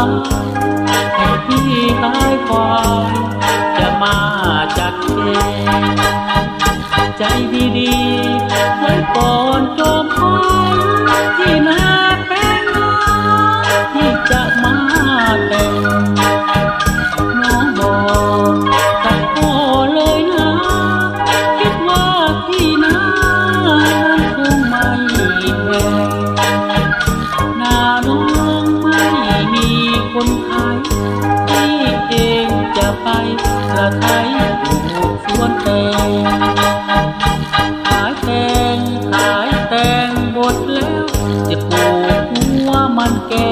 ายให้พี่ตายความจะมาจัดเกใจดีๆไว้ก่อนจบไปที่นาแป้งน้อยที่จะมาแต่งน้องบอกกับพ่อเลยนะคิดว่าที่นาคงไม่แพงนาน้องไม่มีคนขายพี่เองจะไปกระไถปลูกสวนแตงขายแตงหมดแล้วจะปลูกหัวมันแก่